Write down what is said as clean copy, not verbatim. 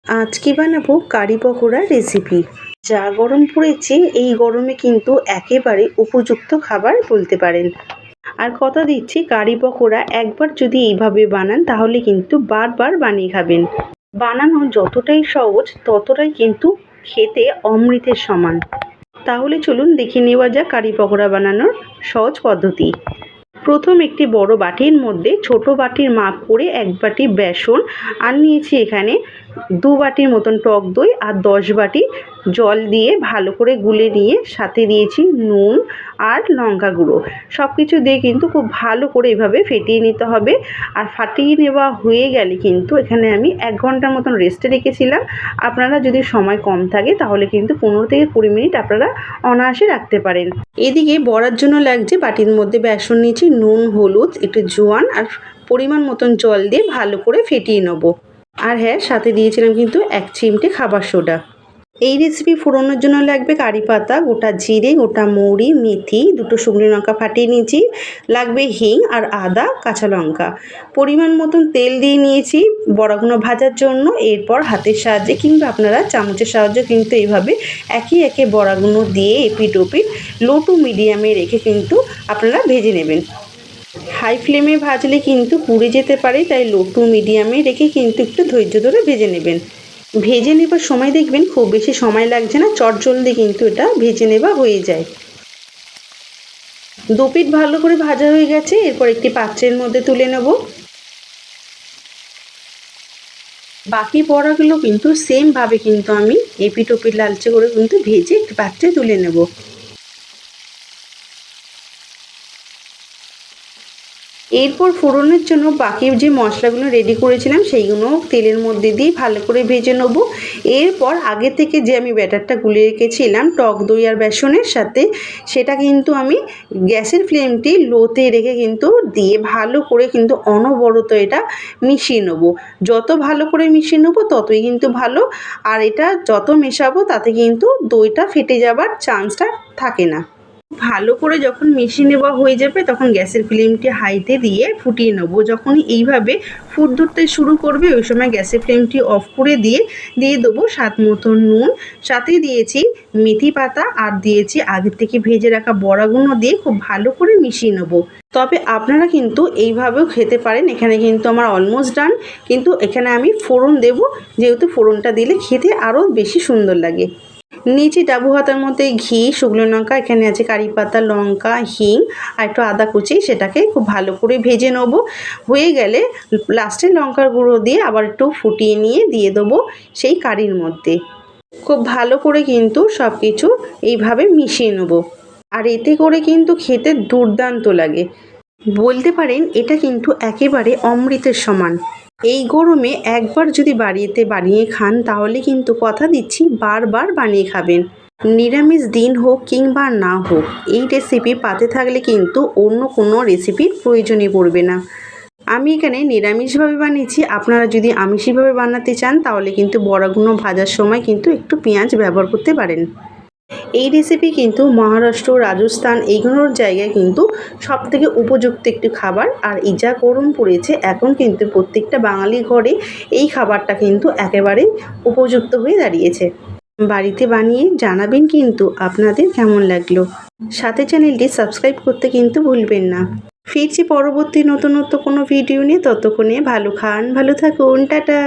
আজকে বানাবো কারি পকোড়া রেসিপি। যা গরম পড়েছে এই গরমে কিন্তু একেবারে উপযুক্ত খাবার বলতে পারেন। আর কথা দিচ্ছি কারি পকোড়া একবার যদি এইভাবে বানান তাহলে কিন্তু বারবার বানিয়ে খাবেন। বানানো যতটাই সহজ ততটাই কিন্তু খেতে অমৃতের সমান। তাহলে চলুন দেখে নেওয়া যাক কারি পকোড়া বানানোর সহজ পদ্ধতি। প্রথম একটি বড় বাটির মধ্যে ছোট বাটির মাপ করে 1 বাটি বেসন আর নিয়েছি এখানে 2 বাটির মতন টক দই আর 10 বাটি জল দিয়ে ভালো করে গুলে নিয়ে সাথে দিয়েছি নুন আর লঙ্কা গুঁড়ো। সব কিছু দিয়ে কিন্তু খুব ভালো করে এভাবে ফেটিয়ে নিতে হবে। আর ফাটিয়ে নেওয়া হয়ে গেলে কিন্তু এখানে আমি 1 ঘন্টার মতন রেস্টে রেখেছিলাম। আপনারা যদি সময় কম থাকে তাহলে কিন্তু 15 থেকে 20 মিনিট আপনারা অনায়াসে রাখতে পারেন। এদিকে বড়ার জন্য লাগছে বাটির মধ্যে বেসন নিয়েছি, নুন, হলুদ, একটু জোয়ান আর পরিমাণ মতন জল দিয়ে ভালো করে ফেটিয়ে নেব। আর হ্যাঁ, সাথে দিয়েছিলাম কিন্তু 1 চিমটে খাবার সোডা। এই রেসিপি ফোড়নের জন্য লাগবে কারি পাতা, গোটা জিরে, গোটা মৌরি, মেথি, 2টো শুকনো লঙ্কা ফাটিয়ে নিয়েছি, লাগবে হিং আর আদা, কাঁচা লঙ্কা। পরিমাণ মতন তেল দিয়ে নিয়েছি বড়াগুলো ভাজার জন্য। এরপর হাতের সাহায্যে কিংবা আপনারা চামচের সাহায্যে কিন্তু এইভাবে একে একে বড়াগুলো দিয়ে এপিট ওপিট লো টু মিডিয়ামে রেখে কিন্তু আপনারা ভেজে নেবেন। হাই ফ্লেমে ভাজলে কিন্তু পুড়ে যেতে পারে, তাই লো টু মিডিয়ামে রেখে কিন্তু একটু ধৈর্য ধরে ভেজে নেবেন। ভেজে নেবার সময় দেখবেন খুব বেশি সময় লাগছে না, চটজলদি কিন্তু এটা ভেজে নেওয়া হয়ে যায়। দুপিঠ ভালো করে ভাজা হয়ে গেছে, এরপর একটি পাত্রের মধ্যে তুলে নেব। বাকি বড়াগুলো কিন্তু সেমভাবে কিন্তু আমি এপিট ওপিট লালচে করে কিন্তু ভেজে একটি পাত্রে তুলে নেব। এরপর ফোড়নের জন্য বাকি যে মশলাগুলো রেডি করেছিলাম সেইগুলো তেলের মধ্যে দিয়ে ভালো করে ভেজে নেব। এরপর আগে থেকে যে আমি ব্যাটারটা গুলে রেখেছিলাম টক দই আর বেসনের সাথে, সেটা কিন্তু আমি গ্যাসের ফ্লেমটি লোতে রেখে কিন্তু দিয়ে ভালো করে কিন্তু অনবরত এটা মিশিয়ে নেব। যত ভালো করে মিশিয়ে নেব ততই কিন্তু ভালো। আর এটা যত মেশাবো তাতে কিন্তু দইটা ফেটে যাবার চান্সটা থাকে না। ভালো করে যখন মিশিয়ে নেওয়া হয়ে যাবে তখন গ্যাসের ফ্লেমটি হাইতে দিয়ে ফুটিয়ে নেব। যখনই এইভাবে ফুট ধরতে শুরু করবে ওই সময় গ্যাসের ফ্লেমটি অফ করে দিয়ে দেবো স্বাদ মতন নুন, সাথে দিয়েছি মেথি পাতা আর দিয়েছি আগের থেকে ভেজে রাখা বড়াগুলো দিয়ে খুব ভালো করে মিশিয়ে নেব। তবে আপনারা কিন্তু এইভাবেও খেতে পারেন। এখানে কিন্তু আমার অলমোস্ট ডান, কিন্তু এখানে আমি ফোড়ন দেব, যেহেতু ফোড়নটা দিলে খেতে আরও বেশি সুন্দর লাগে। নিচে ডাবু হাতার মধ্যে ঘি, শুকনো লঙ্কা, এখানে আছে কারি পাতা, লঙ্কা, হিং আর একটু আদা কুচি, সেটাকে খুব ভালো করে ভেজে নেব। হয়ে গেলে লাস্টে লঙ্কার গুঁড়ো দিয়ে আবার একটু ফুটিয়ে নিয়ে দিয়ে দেবো সেই কারির মধ্যে। খুব ভালো করে কিন্তু সব কিছু এইভাবে মিশিয়ে নেব। আর এতে করে কিন্তু খেতে দুর্দান্ত লাগে, বলতে পারেন এটা কিন্তু একেবারে অমৃতের সমান। এই গরমে একবার যদি বাড়িতে বানিয়ে খান তাহলে কিন্তু কথা দিচ্ছি বারবার বানিয়ে খাবেন। নিরামিষ দিন হোক কিংবা না হোক এই রেসিপি পাতে থাকলে কিন্তু অন্য কোনো রেসিপির প্রয়োজনই পড়বে না। আমি এখানে নিরামিষভাবে বানিয়েছি, আপনারা যদি আমিষভাবে বানাতে চান তাহলে কিন্তু বড়াগুলো ভাজার সময় কিন্তু একটু পেঁয়াজ ব্যবহার করতে পারেন। এই রেসিপি কিন্তু মহারাষ্ট্র, রাজস্থান এইগুলোর জায়গায় কিন্তু সবথেকে উপযুক্ত একটি খাবার। আর এই যা গরম পড়েছে এখন কিন্তু প্রত্যেকটা বাঙালি ঘরে এই খাবারটা কিন্তু একেবারেই উপযুক্ত হয়ে দাঁড়িয়েছে। বাড়িতে বানিয়ে জানাবেন কিন্তু আপনাদের কেমন লাগলো। সাথে চ্যানেলটি সাবস্ক্রাইব করতে কিন্তু ভুলবেন না। ফিরছি পরবর্তী নতুনত্ব কোনো ভিডিও নিয়ে, ততক্ষণে ভালো খান, ভালো থাকুন, টাটা।